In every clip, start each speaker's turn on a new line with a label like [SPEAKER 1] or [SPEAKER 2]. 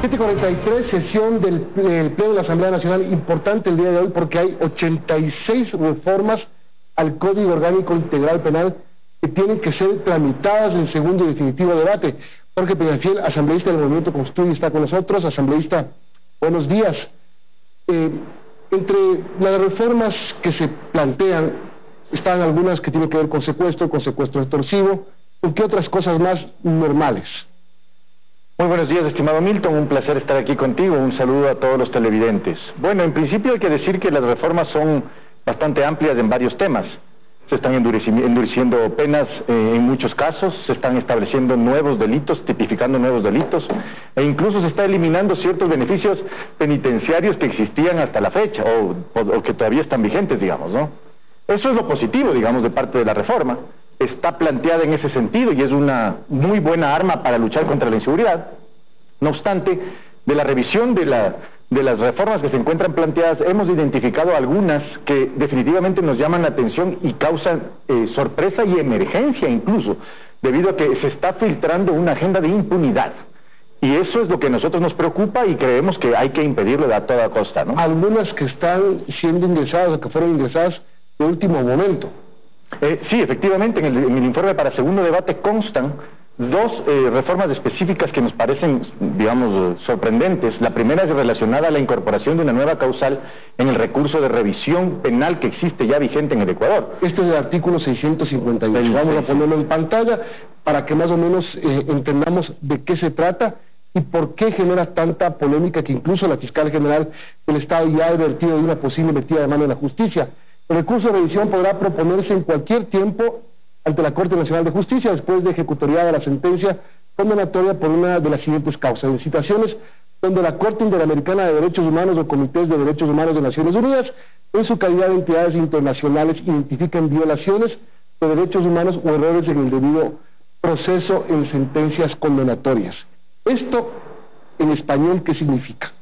[SPEAKER 1] 7:43, sesión del Pleno de la Asamblea Nacional, importante el día de hoy porque hay 86 reformas al Código Orgánico Integral Penal que tienen que ser tramitadas en segundo y definitivo debate. Jorge Peñafiel, asambleísta del Movimiento Constituye, está con nosotros. Asambleísta, buenos días. Entre las reformas que se plantean están algunas que tienen que ver con secuestro extorsivo, ¿con qué otras cosas más normales?
[SPEAKER 2] Muy buenos días, estimado Milton, un placer estar aquí contigo, un saludo a todos los televidentes. Bueno, en principio hay que decir que las reformas son bastante amplias en varios temas. Se están endureciendo penas en muchos casos, se están estableciendo nuevos delitos, tipificando nuevos delitos, e incluso se está eliminando ciertos beneficios penitenciarios que existían hasta la fecha, o que todavía están vigentes, digamos, ¿no? Eso es lo positivo, digamos, de parte de la reforma. Está planteada en ese sentido y es una muy buena arma para luchar contra la inseguridad. No obstante, de la revisión de las reformas que se encuentran planteadas, hemos identificado algunas que definitivamente nos llaman la atención y causan sorpresa y emergencia incluso, debido a que se está filtrando una agenda de impunidad. Y eso es lo que a nosotros nos preocupa y creemos que hay que impedirlo a toda costa, ¿no?
[SPEAKER 1] Algunas que están siendo ingresadas o que fueron ingresadas de último momento.
[SPEAKER 2] Sí, efectivamente, en el informe para segundo debate constan dos reformas específicas que nos parecen, digamos, sorprendentes. La primera es relacionada a la incorporación de una nueva causal en el recurso de revisión penal que existe ya vigente en el Ecuador.
[SPEAKER 1] Este es el artículo 658. Vamos a ponerlo en pantalla para que más o menos entendamos de qué se trata y por qué genera tanta polémica que incluso la fiscal general del Estado ya ha advertido de una posible metida de mano en la justicia. El recurso de revisión podrá proponerse en cualquier tiempo ante la Corte Nacional de Justicia después de ejecutoriada la sentencia condenatoria por una de las siguientes causas: en situaciones donde la Corte Interamericana de Derechos Humanos o comités de derechos humanos de Naciones Unidas, en su calidad de entidades internacionales, identifican violaciones de derechos humanos o errores en el debido proceso en sentencias condenatorias. Esto, en español, ¿qué significa?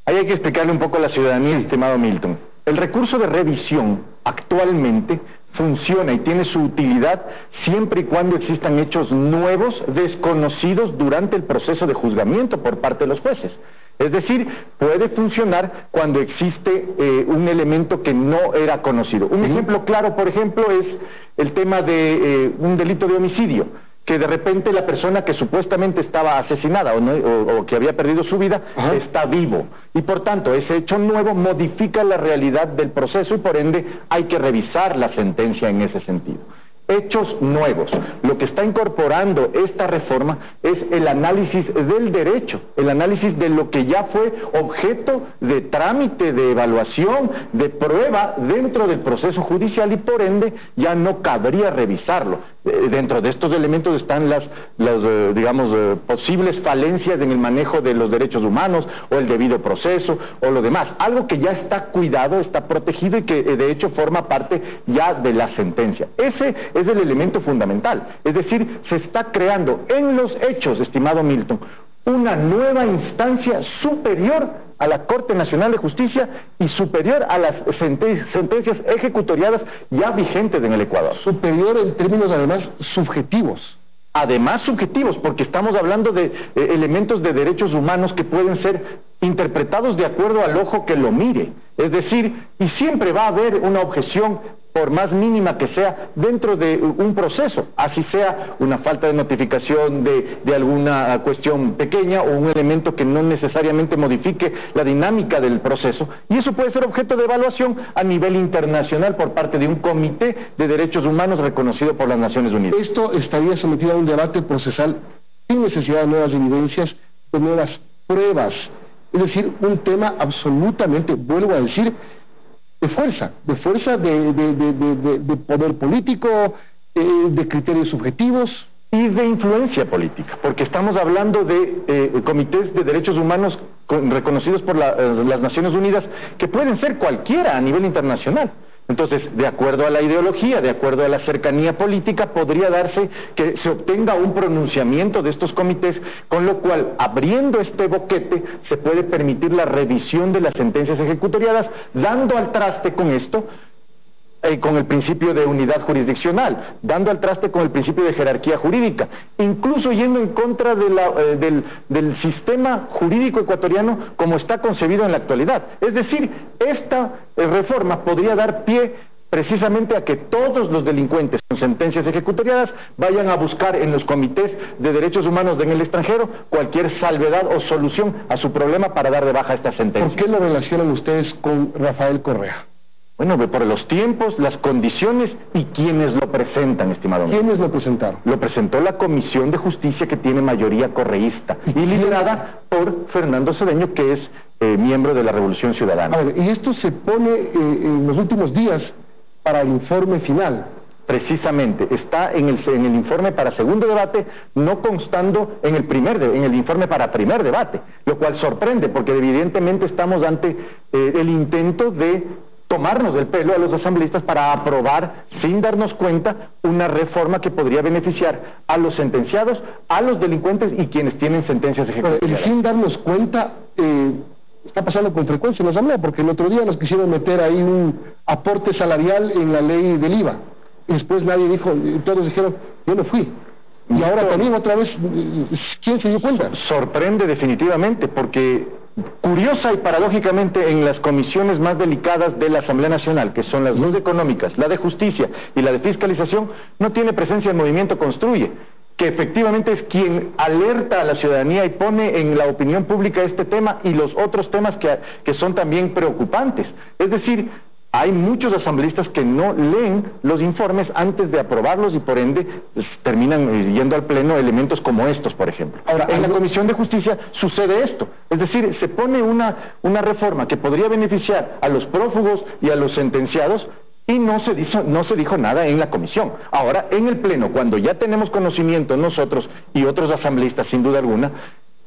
[SPEAKER 2] Ahí hay que explicarle un poco a la ciudadanía, estimado Milton. El recurso de revisión actualmente funciona y tiene su utilidad siempre y cuando existan hechos nuevos, desconocidos durante el proceso de juzgamiento por parte de los jueces. Es decir, puede funcionar cuando existe un elemento que no era conocido. Un ejemplo claro, por ejemplo, es el tema de un delito de homicidio, que de repente la persona que supuestamente estaba asesinada o que había perdido su vida está vivo. Y por tanto, ese hecho nuevo modifica la realidad del proceso y por ende hay que revisar la sentencia en ese sentido. Hechos nuevos. Lo que está incorporando esta reforma es el análisis del derecho, el análisis de lo que ya fue objeto de trámite, de evaluación, de prueba dentro del proceso judicial y por ende ya no cabría revisarlo. Dentro de estos elementos están las posibles falencias en el manejo de los derechos humanos o el debido proceso o lo demás. Algo que ya está cuidado, está protegido y que de hecho forma parte ya de la sentencia. Ese es el elemento fundamental. Es decir, se está creando en los hechos, estimado Milton, una nueva instancia superior a la Corte Nacional de Justicia y superior a las sentencias ejecutoriadas ya vigentes en el Ecuador.
[SPEAKER 1] Superior en términos además subjetivos.
[SPEAKER 2] Además subjetivos, porque estamos hablando de elementos de derechos humanos que pueden ser interpretados de acuerdo al ojo que lo mire. Es decir, y siempre va a haber una objeción, por más mínima que sea, dentro de un proceso, así sea una falta de notificación de alguna cuestión pequeña o un elemento que no necesariamente modifique la dinámica del proceso, y eso puede ser objeto de evaluación a nivel internacional por parte de un comité de derechos humanos reconocido por las Naciones Unidas.
[SPEAKER 1] Esto estaría sometido a un debate procesal sin necesidad de nuevas evidencias, de nuevas pruebas, es decir, un tema absolutamente, vuelvo a decir, de fuerza de poder político, de criterios subjetivos
[SPEAKER 2] y de influencia política, porque estamos hablando de comités de derechos humanos reconocidos por las Naciones Unidas, que pueden ser cualquiera a nivel internacional. Entonces, de acuerdo a la ideología, de acuerdo a la cercanía política, podría darse que se obtenga un pronunciamiento de estos comités, con lo cual, abriendo este boquete, se puede permitir la revisión de las sentencias ejecutoriadas, dando al traste con esto con el principio de unidad jurisdiccional, dando al traste con el principio de jerarquía jurídica, incluso yendo en contra de del sistema jurídico ecuatoriano como está concebido en la actualidad. Es decir, esta reforma podría dar pie precisamente a que todos los delincuentes con sentencias ejecutoriadas vayan a buscar en los comités de derechos humanos en el extranjero cualquier salvedad o solución a su problema para dar de baja esta sentencia.
[SPEAKER 1] ¿Por qué lo relacionan ustedes con Rafael Correa?
[SPEAKER 2] Bueno, por los tiempos, las condiciones y quienes lo presentan, estimado amigo.
[SPEAKER 1] ¿Quiénes lo presentaron?
[SPEAKER 2] Lo presentó la Comisión de Justicia, que tiene mayoría correísta y liderada por Fernando Cedeño, que es miembro de la Revolución Ciudadana.
[SPEAKER 1] A ver, y esto se pone en los últimos días para el informe final.
[SPEAKER 2] Precisamente, está en el informe para segundo debate, no constando en el informe para primer debate, lo cual sorprende, porque evidentemente estamos ante el intento de tomarnos del pelo a los asambleístas para aprobar, sin darnos cuenta, una reforma que podría beneficiar a los sentenciados, a los delincuentes y quienes tienen sentencias ejecutoriadas.
[SPEAKER 1] Sin darnos cuenta, está pasando con frecuencia en la Asamblea, porque el otro día nos quisieron meter ahí un aporte salarial en la ley del IVA. Y después nadie dijo, todos dijeron, yo no fui. Y ahora también otra vez, ¿quién se dio cuenta?
[SPEAKER 2] Sorprende definitivamente, porque curiosa y paradójicamente en las comisiones más delicadas de la Asamblea Nacional, que son las dos económicas, la de justicia y la de fiscalización, no tiene presencia el Movimiento Construye, que efectivamente es quien alerta a la ciudadanía y pone en la opinión pública este tema y los otros temas que son también preocupantes. Es decir, hay muchos asambleístas que no leen los informes antes de aprobarlos y por ende terminan yendo al pleno elementos como estos, por ejemplo. Ahora, en la Comisión de Justicia sucede esto, es decir, se pone una reforma que podría beneficiar a los prófugos y a los sentenciados y no se dijo nada en la comisión. Ahora, en el pleno, cuando ya tenemos conocimiento nosotros y otros asambleístas sin duda alguna,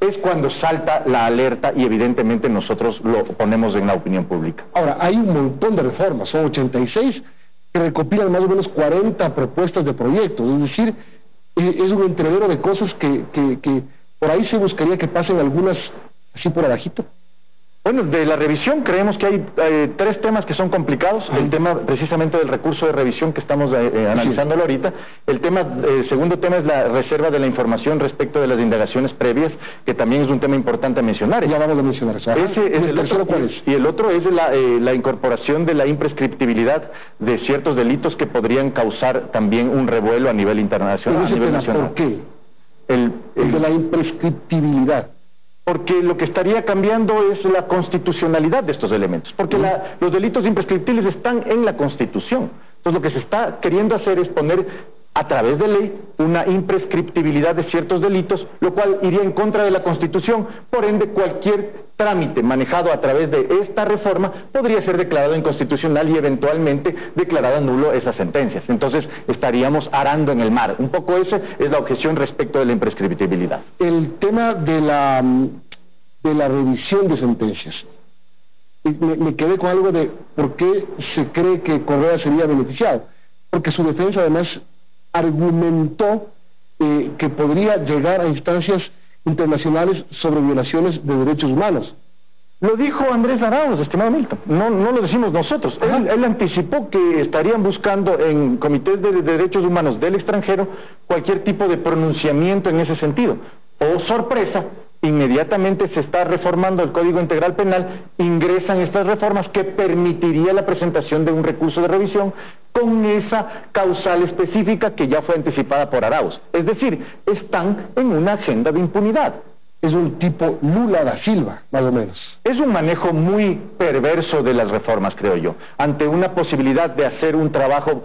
[SPEAKER 2] es cuando salta la alerta y evidentemente nosotros lo ponemos en la opinión pública.
[SPEAKER 1] Ahora, hay un montón de reformas, son 86 que recopilan más o menos 40 propuestas de proyectos, es decir, es un entrevero de cosas que por ahí se buscaría que pasen algunas así por abajito.
[SPEAKER 2] Bueno, de la revisión creemos que hay tres temas que son complicados. El tema precisamente del recurso de revisión que estamos analizándolo ahorita. El segundo tema es la reserva de la información respecto de las indagaciones previas, que también es un tema importante a mencionar.
[SPEAKER 1] Ya vamos a mencionar eso.
[SPEAKER 2] Ese es el tercero, ¿cuál es? Y el otro es la incorporación de la imprescriptibilidad de ciertos delitos que podrían causar también un revuelo a nivel internacional.
[SPEAKER 1] A nivel nacional. ¿Por qué? El de la imprescriptibilidad.
[SPEAKER 2] Porque lo que estaría cambiando es la constitucionalidad de estos elementos, porque los delitos imprescriptibles están en la Constitución. Entonces lo que se está queriendo hacer es poner a través de ley una imprescriptibilidad de ciertos delitos, lo cual iría en contra de la Constitución. Por ende, cualquier trámite manejado a través de esta reforma podría ser declarado inconstitucional y eventualmente declarada nulo esas sentencias. Entonces estaríamos arando en el mar. Un poco esa es la objeción respecto de la imprescriptibilidad.
[SPEAKER 1] El tema de la revisión de sentencias. Me quedé con algo de por qué se cree que Correa sería beneficiado. Porque su defensa además argumentó que podría llegar a instancias internacionales sobre violaciones de derechos humanos.
[SPEAKER 2] Lo dijo Andrés Arauz, estimado Milton, no lo decimos nosotros. Él anticipó que estarían buscando en comités de derechos humanos del extranjero cualquier tipo de pronunciamiento en ese sentido. Oh, sorpresa, inmediatamente se está reformando el Código Integral Penal, ingresan estas reformas que permitiría la presentación de un recurso de revisión con esa causal específica que ya fue anticipada por Arauz. Es decir, están en una agenda de impunidad.
[SPEAKER 1] Es un tipo Lula da Silva, más o menos.
[SPEAKER 2] Es un manejo muy perverso de las reformas, creo yo. Ante una posibilidad de hacer un trabajo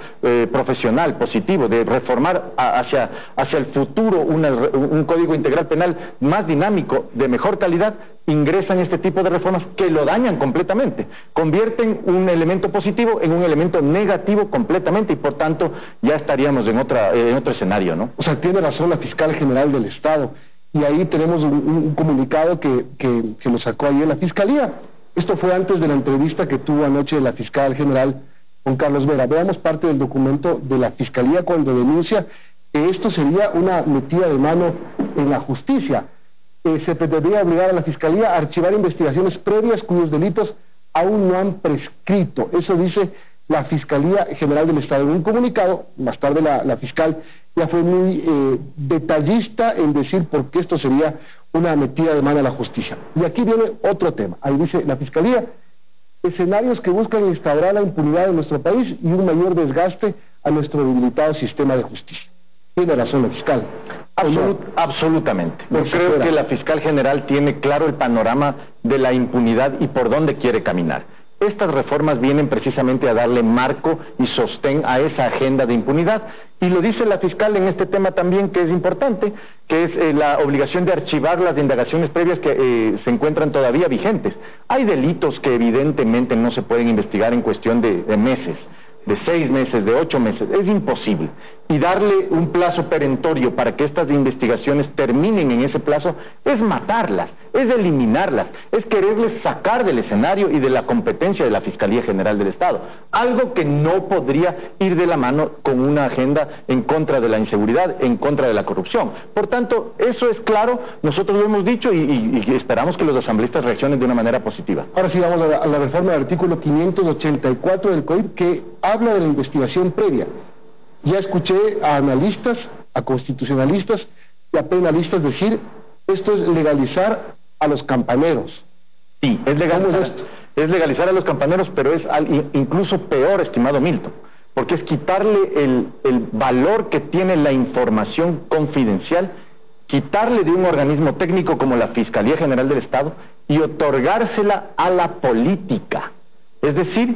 [SPEAKER 2] profesional, positivo, de reformar hacia el futuro un Código Integral Penal más dinámico, de mejor calidad, ingresan este tipo de reformas que lo dañan completamente. Convierten un elemento positivo en un elemento negativo completamente y por tanto ya estaríamos en otro escenario, ¿no?
[SPEAKER 1] O sea, tiene razón la fiscal general del Estado. Y ahí tenemos un comunicado que lo sacó ayer la Fiscalía. Esto fue antes de la entrevista que tuvo anoche la fiscal general con Carlos Vera. Veamos parte del documento de la Fiscalía cuando denuncia que esto sería una metida de mano en la justicia. Se pretendía obligar a la Fiscalía a archivar investigaciones previas cuyos delitos aún no han prescrito. Eso dice la Fiscalía General del Estado. En un comunicado, más tarde la fiscal ya fue muy detallista en decir por qué esto sería una metida de mano a la justicia. Y aquí viene otro tema. Ahí dice la Fiscalía: escenarios que buscan instaurar la impunidad en nuestro país y un mayor desgaste a nuestro debilitado sistema de justicia. Tiene razón la fiscal.
[SPEAKER 2] Absolutamente. Yo creo que la fiscal general tiene claro el panorama de la impunidad y por dónde quiere caminar. Estas reformas vienen precisamente a darle marco y sostén a esa agenda de impunidad, y lo dice la fiscal en este tema también, que es importante, que es la obligación de archivar las indagaciones previas que se encuentran todavía vigentes. Hay delitos que evidentemente no se pueden investigar en cuestión de meses, de 6 meses, de 8 meses, es imposible. Y darle un plazo perentorio para que estas investigaciones terminen en ese plazo es matarlas, es eliminarlas, es quererles sacar del escenario y de la competencia de la Fiscalía General del Estado. Algo que no podría ir de la mano con una agenda en contra de la inseguridad, en contra de la corrupción. Por tanto, eso es claro, nosotros lo hemos dicho y esperamos que los asambleístas reaccionen de una manera positiva.
[SPEAKER 1] Ahora sí vamos a la reforma del artículo 584 del COIP, que habla de la investigación previa. Ya escuché a analistas, a constitucionalistas y a penalistas decir: esto es legalizar a los campaneros.
[SPEAKER 2] Sí, es legalizar a los campaneros, pero es incluso peor, estimado Milton, porque es quitarle el valor que tiene la información confidencial, quitarle de un organismo técnico como la Fiscalía General del Estado y otorgársela a la política. Es decir,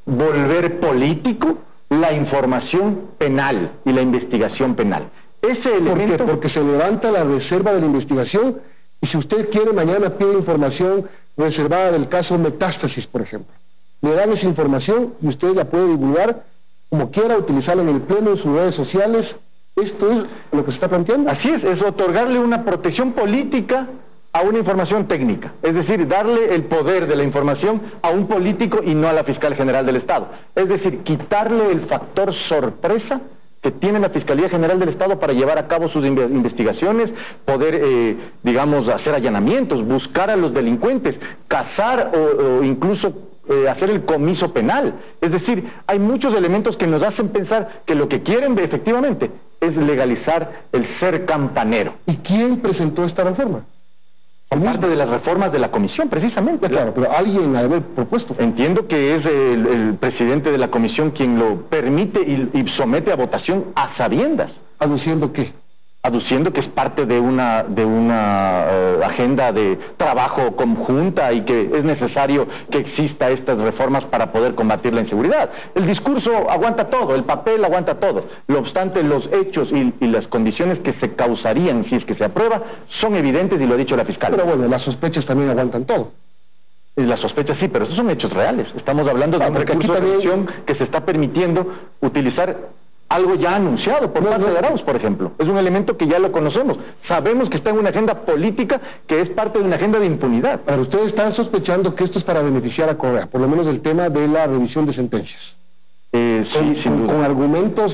[SPEAKER 2] volver político la información penal y la investigación penal. Ese elemento...
[SPEAKER 1] Porque se levanta la reserva de la investigación, y si usted quiere mañana pide información reservada del caso Metástasis, por ejemplo. Le dan esa información y usted la puede divulgar como quiera, utilizarla en el pleno, en sus redes sociales. Esto es lo que se está planteando.
[SPEAKER 2] Así es otorgarle una protección política a una información técnica, es decir, darle el poder de la información a un político y no a la Fiscal General del Estado. Es decir, quitarle el factor sorpresa que tiene la Fiscalía General del Estado para llevar a cabo sus investigaciones, poder, digamos, hacer allanamientos, buscar a los delincuentes, cazar o incluso hacer el comiso penal. Es decir, hay muchos elementos que nos hacen pensar que lo que quieren efectivamente es legalizar el ser campanero.
[SPEAKER 1] ¿Y quién presentó esta reforma?
[SPEAKER 2] Parte de las reformas de la comisión, precisamente.
[SPEAKER 1] Claro, pero alguien ha de haber propuesto.
[SPEAKER 2] Entiendo que es el presidente de la comisión quien lo permite y somete a votación a sabiendas.
[SPEAKER 1] ¿Aduciendo qué?
[SPEAKER 2] Aduciendo que es parte de una agenda de trabajo conjunta y que es necesario que exista estas reformas para poder combatir la inseguridad. El discurso aguanta todo, el papel aguanta todo. No obstante, los hechos y las condiciones que se causarían si es que se aprueba son evidentes y lo ha dicho la fiscal.
[SPEAKER 1] Pero bueno, las sospechas también aguantan todo.
[SPEAKER 2] Las sospechas sí, pero esos son hechos reales. Estamos hablando de un recurso de revisión que se está permitiendo utilizar algo ya anunciado por parte de Arauz, por ejemplo. Es un elemento que ya lo conocemos. Sabemos que está en una agenda política que es parte de una agenda de impunidad.
[SPEAKER 1] Pero ustedes están sospechando que esto es para beneficiar a Correa, por lo menos el tema de la revisión de sentencias.
[SPEAKER 2] Sí, sin duda.
[SPEAKER 1] ¿Con argumentos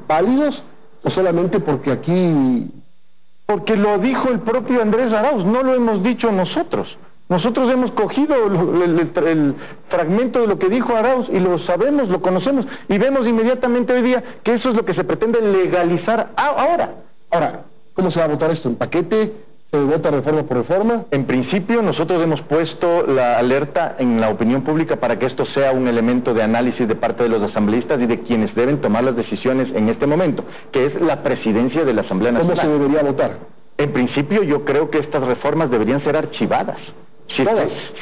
[SPEAKER 1] válidos o solamente porque aquí...?
[SPEAKER 2] Porque lo dijo el propio Andrés Arauz, no lo hemos dicho nosotros. Nosotros hemos cogido el fragmento de lo que dijo Arauz y lo sabemos, lo conocemos, y vemos inmediatamente hoy día que eso es lo que se pretende legalizar ahora.
[SPEAKER 1] Ahora, ¿cómo se va a votar esto? ¿En paquete? ¿Se vota reforma por reforma?
[SPEAKER 2] En principio, nosotros hemos puesto la alerta en la opinión pública para que esto sea un elemento de análisis de parte de los asambleístas y de quienes deben tomar las decisiones en este momento, que es la presidencia de la Asamblea Nacional.
[SPEAKER 1] ¿Cómo se debería votar?
[SPEAKER 2] En principio, yo creo que estas reformas deberían ser archivadas.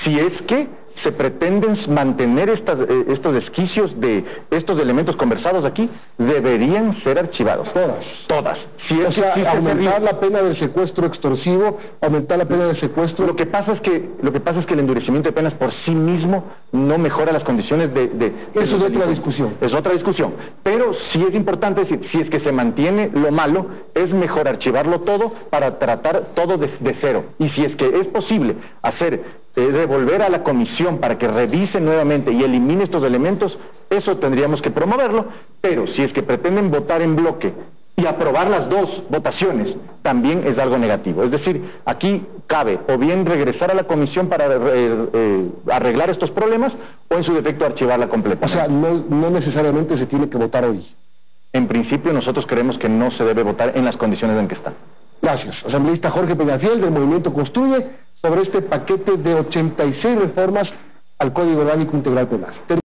[SPEAKER 2] Si es que se pretenden mantener estos esquicios de estos elementos conversados aquí, deberían ser archivados. Todas.
[SPEAKER 1] O sea, aumentar la pena del secuestro extorsivo, aumentar la pena del secuestro...
[SPEAKER 2] Lo que pasa es que el endurecimiento de penas por sí mismo no mejora las condiciones
[SPEAKER 1] Eso es otra discusión.
[SPEAKER 2] Es otra discusión. Pero sí es importante decir, si es que se mantiene lo malo, es mejor archivarlo todo para tratar todo de cero. Y si es que es posible devolver a la comisión para que revise nuevamente y elimine estos elementos, eso tendríamos que promoverlo, pero si es que pretenden votar en bloque y aprobar las dos votaciones también es algo negativo. Es decir, aquí cabe o bien regresar a la comisión para arreglar estos problemas o en su defecto archivarla completamente.
[SPEAKER 1] O sea, no necesariamente se tiene que votar hoy.
[SPEAKER 2] En principio nosotros creemos que no se debe votar en las condiciones en que está.
[SPEAKER 1] Gracias. Asambleísta Jorge Peñafiel del Movimiento Construye sobre este paquete de 86 reformas al Código Orgánico Integral Penal.